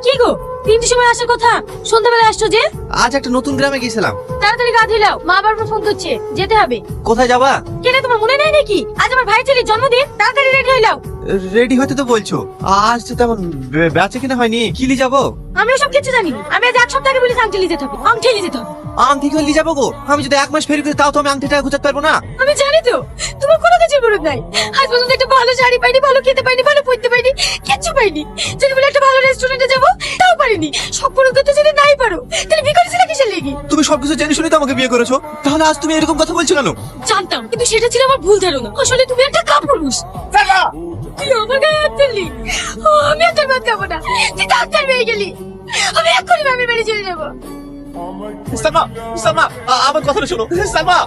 কি গো, 3টার সময় আসার কথা, সন্ধ্যাবেলা আসছো যে? আজ একটা নতুন গ্রামে গিয়েছিলাম। তাড়াতাড়ি গা ধুলাও, মা বারবার ফোন করছে, যেতে হবে। কোথায় যাবা? কেন তোমার মনে নেই নাকি? আজ আমার ভাই ছেলের জন্মদিন, তাড়াতাড়ি রেডি হইলাও। রেডি হতে তো বলছো, আজ তো তেমন বেচে কিনা হয়নি। কিলি যাবো? আমি সব কিছু জানি না। আমি আজ 1 সপ্তাহ আগে বলেছি আংটি নিয়ে যেতে হবে, আংটি নিয়ে যেতে হবে। আংটি কিনে নিয়ে যাবো গো? আমি যদি 1 মাস ফেরি করি তাও তো আমি আংটিটা গুছাতে পারবো না। আমি জানি তো, তোমার কোনো কিছুর মরদ নাই। আজ পর্যন্ত একটা ভালো শাড়ি পাইনি, ভালো খেতে পাইনি, ভালো পড়তে পাইনি, কিচ্ছু পাইনি। যদি বলে একটা ভালো রেস্টুরেন্টে যাবো, তাও পারিনি। সব পূরণ করতে যদি নাই পারো, তাহলে বিয়ে করেছিলে কিসের লেগে? তুমি সবকিছু জেনে শুনে তো আমাকে বিয়ে করেছো, তাহলে আজ তুমি এরকম কথা বলছো কেন? জানতাম, কিন্তু সেটা ছিল আমার ভুল ধারণা। আসলে তুমি একটা কাপুরুষ। তুই আমার গায়ে হাত তুললি। আমি আর তোর ভাত খাবো না। তুই ডাক্তার হয়ে গেলি। আমি এক্ষুনি বাপের বাড়ি চলে যাবো। সালমা, সালমা, আমার কথাটা শোনো। সালমা,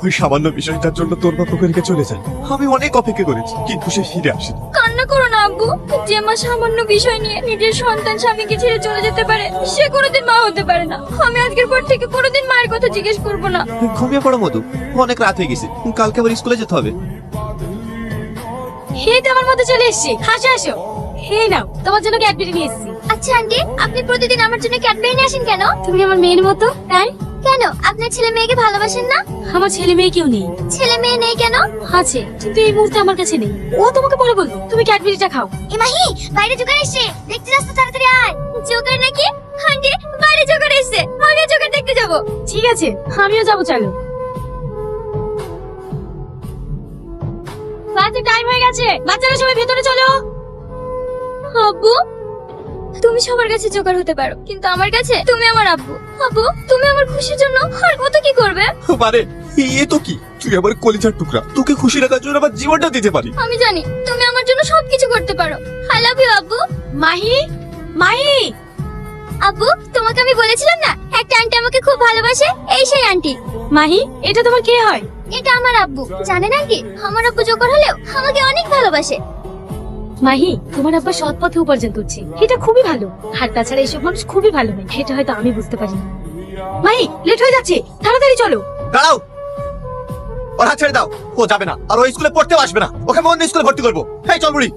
ওই সামান্য বিষয়টার জন্য তোর বাবা তোকে রেখে চলে যায়। আমি অনেক অপেক্ষা করেছি, কিন্তু সে ফিরে আসেনি। কান্না করো না আব্বু। যে মা সামান্য বিষয় নিয়ে নিজের সন্তান স্বামীকে ছেড়ে চলে যেতে পারে, সে কোনোদিন মা হতে পারে না। আমি আজকের পর থেকে কোনোদিন মায়ের কথা জিজ্ঞেস করবো না। ঘুমিয়ে পড়ো মধু, অনেক রাত হয়ে গেছে, কালকে আবার স্কুলে যেতে হবে। এই তো আমার মধ্যে চলে এসেছি, হাসো হাসো। এই নাও, তোমার জন্য ক্যাডবেরি নিয়ে এসেছি। আচ্ছা আন্টি, আপনি প্রতিদিন আমার জন্য ক্যাডবেরি নিয়ে আসেন কেন? তুমি আমার মেয়ের মতো, তাই? কেন, আপনার ছেলে মেয়েকে ভালোবাসেন না? আমার ছেলে মেয়ে কেউ নেই। ছেলে মেয়ে নেই কেন? আছে, কিন্তু এই মুহূর্তে আমার কাছে নেই। ও তোমাকে পরে বলবো, তুমি ক্যাডবেরিটা খাও। মাহি, বাইরে জোগাড় এসছে, দেখতে যাস তো তাড়াতাড়ি আয়। জোগাড় নাকি? আন্টি, বাইরে জোগাড় এসছে, আমিও জোগাড় দেখতে যাবো। ঠিক আছে, আমিও যাবো, চলো। ক্লাসে টাইম হয়ে গেছে, বাচ্চারা সবাই ভেতরে চলো। আব্বু, তুমি সবার কাছে জোগাড় হতে পারো, কিন্তু আমার কাছে তুমি আমার আব্বু। আব্বু, তুমি আমার খুশির জন্য আর কত কি করবে। মানে এ তো কি, তুই আমার কলিজার টুকরা, তোকে খুশি রাখার জন্য আমার জীবনটা দিতে পারি। আমি জানি তুমি আমার জন্য সবকিছু করতে পারো। আই লাভ ইউ আব্বু। মাহি, মাহি। আব্বু, তোমাকে আমি বলেছিলাম না একটা আন্টি আমাকে খুব ভালোবাসে, এই সেই আন্টি। মাহি, এটা তোমার কে হয়? এটা আমার আব্বু। জানেন আন্টি, আমার আব্বু জোগাড় হলেও আমাকে অনেক ভালোবাসে। মাহি, তোমার আব্বা সৎ পথে উপার্জন করছে, এটা খুবই ভালো। আর তাছাড়া এইসব মানুষ খুবই ভালো হয়, এটা হয়তো আমি বুঝতে পারি না। মাহি, লেট হয়ে যাচ্ছে, তাড়াতাড়ি চলো। দাঁড়াও, ওর হাত ছেড়ে দাও। ও যাবে না, আর ও স্কুলে পড়তেও আসবে না। ওকে অন্য স্কুলে ভর্তি করবো। এই চল বুড়ি।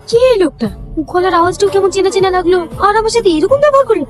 কে এই লোকটা? গলার আওয়াজটাও কেমন চেনা চেনা লাগলো, আর আমার সাথে এরকম ব্যবহার করলো।